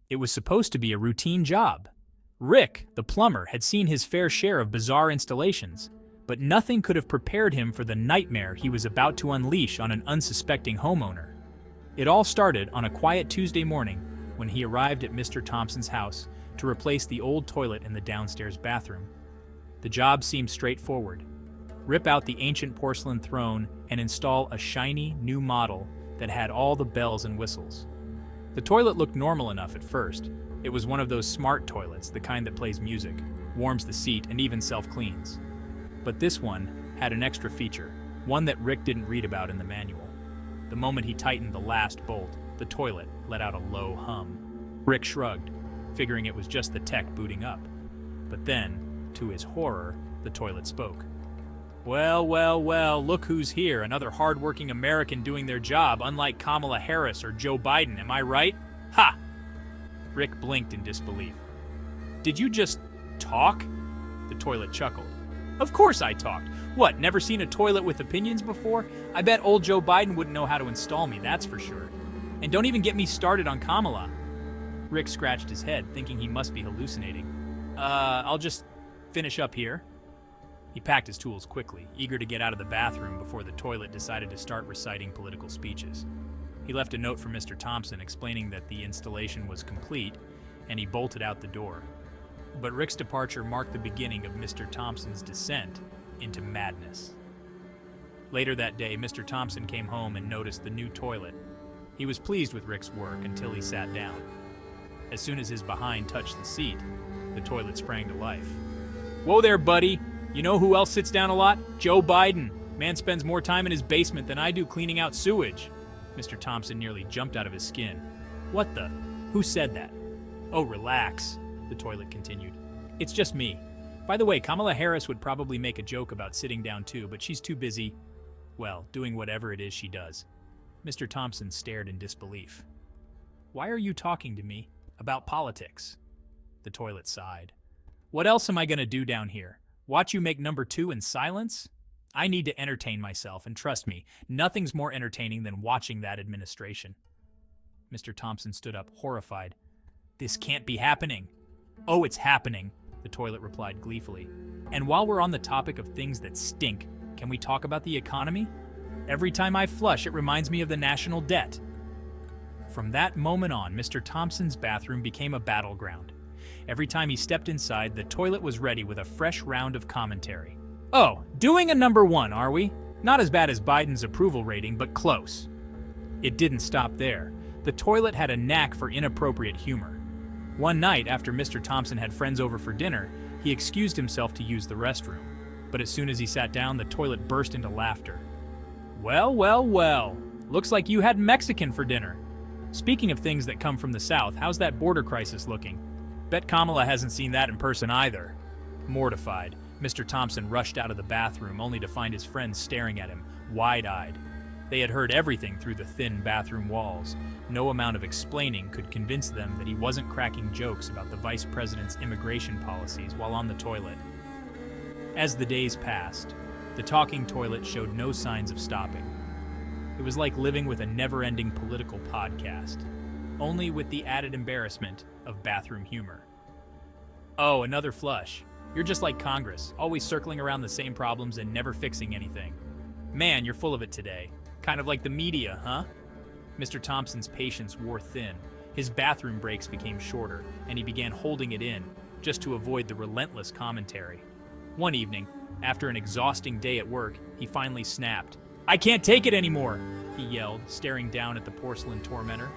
It was supposed to be a routine job. Rick, the plumber, had seen his fair share of bizarre installations, but nothing could have prepared him for the nightmare he was about to unleash on an unsuspecting homeowner. It all started on a quiet Tuesday morning when he arrived at Mr. Thompson's house to replace the old toilet in the downstairs bathroom. The job seemed straightforward. Rip out the ancient porcelain throne and install a shiny, new model that had all the bells and whistles. The toilet looked normal enough at first. It was one of those smart toilets, the kind that plays music, warms the seat, and even self-cleans. But this one had an extra feature, one that Rick didn't read about in the manual. The moment he tightened the last bolt, the toilet let out a low hum. Rick shrugged, figuring it was just the tech booting up. But then, to his horror, the toilet spoke. Well, well, well, look who's here, another hard-working American doing their job, unlike Kamala Harris or Joe Biden, am I right? Ha! Rick blinked in disbelief. Did you just talk? The toilet chuckled. Of course I talked. What, never seen a toilet with opinions before? I bet old Joe Biden wouldn't know how to install me, that's for sure. And don't even get me started on Kamala. Rick scratched his head, thinking he must be hallucinating. I'll just finish up here. He packed his tools quickly, eager to get out of the bathroom before the toilet decided to start reciting political speeches. He left a note for Mr. Thompson explaining that the installation was complete, and he bolted out the door. But Rick's departure marked the beginning of Mr. Thompson's descent into madness. Later that day, Mr. Thompson came home and noticed the new toilet. He was pleased with Rick's work until he sat down. As soon as his behind touched the seat, the toilet sprang to life. Whoa there, buddy! You know who else sits down a lot? Joe Biden. Man spends more time in his basement than I do cleaning out sewage. Mr. Thompson nearly jumped out of his skin. What the? Who said that? Oh, relax, the toilet continued. It's just me. By the way, Kamala Harris would probably make a joke about sitting down too, but she's too busy, well, doing whatever it is she does. Mr. Thompson stared in disbelief. Why are you talking to me about politics? The toilet sighed. What else am I going to do down here? Watch you make number 2 in silence? I need to entertain myself, and trust me, nothing's more entertaining than watching that administration. Mr. Thompson stood up, horrified. This can't be happening. Oh, it's happening, the toilet replied gleefully. And while we're on the topic of things that stink, can we talk about the economy? Every time I flush, it reminds me of the national debt. From that moment on, Mr. Thompson's bathroom became a battleground. Every time he stepped inside, the toilet was ready with a fresh round of commentary. Oh, doing a number 1, are we? Not as bad as Biden's approval rating, but close. It didn't stop there. The toilet had a knack for inappropriate humor. One night, after Mr. Thompson had friends over for dinner, he excused himself to use the restroom. But as soon as he sat down, the toilet burst into laughter. Well, well, well. Looks like you had Mexican for dinner. Speaking of things that come from the South, how's that border crisis looking? Bet Kamala hasn't seen that in person either. Mortified, Mr. Thompson rushed out of the bathroom only to find his friends staring at him, wide-eyed. They had heard everything through the thin bathroom walls. No amount of explaining could convince them that he wasn't cracking jokes about the vice president's immigration policies while on the toilet. As the days passed, the talking toilet showed no signs of stopping. It was like living with a never-ending political podcast, only with the added embarrassment of bathroom humor. Oh, another flush. You're just like Congress, always circling around the same problems and never fixing anything. Man, you're full of it today. Kind of like the media, huh? Mr. Thompson's patience wore thin. His bathroom breaks became shorter, and he began holding it in, just to avoid the relentless commentary. One evening, after an exhausting day at work, he finally snapped. I can't take it anymore, he yelled, staring down at the porcelain tormentor.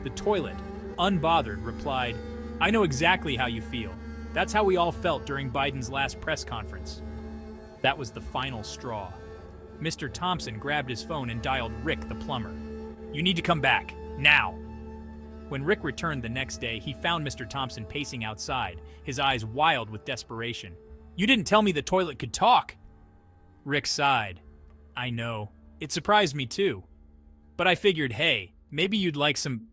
The toilet, unbothered, replied, I know exactly how you feel. That's how we all felt during Biden's last press conference. That was the final straw. Mr. Thompson grabbed his phone and dialed Rick the plumber. You need to come back, now. When Rick returned the next day, he found Mr. Thompson pacing outside, his eyes wild with desperation. You didn't tell me the toilet could talk. Rick sighed. I know. It surprised me too. But I figured, hey, maybe you'd like some,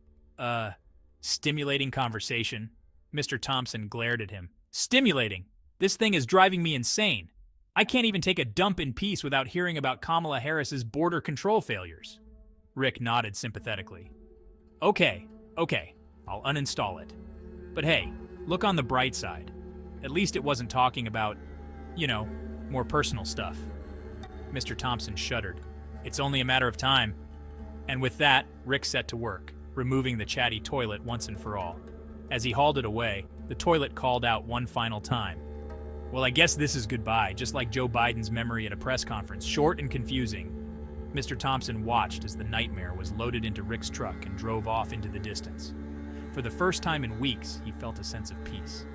stimulating conversation. Mr. Thompson glared at him. Stimulating? This thing is driving me insane. I can't even take a dump in peace without hearing about Kamala Harris's border control failures. Rick nodded sympathetically. Okay, I'll uninstall it. But hey, look on the bright side. At least it wasn't talking about, more personal stuff. Mr. Thompson shuddered. It's only a matter of time. And with that, Rick set to work, removing the chatty toilet once and for all. As he hauled it away, the toilet called out one final time. Well, I guess this is goodbye, just like Joe Biden's memory at a press conference, short and confusing. Mr. Thompson watched as the nightmare was loaded into Rick's truck and drove off into the distance. For the first time in weeks, he felt a sense of peace.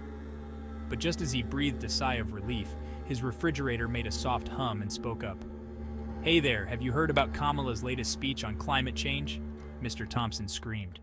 But just as he breathed a sigh of relief, his refrigerator made a soft hum and spoke up. Hey there, have you heard about Kamala's latest speech on climate change? Mr. Thompson screamed.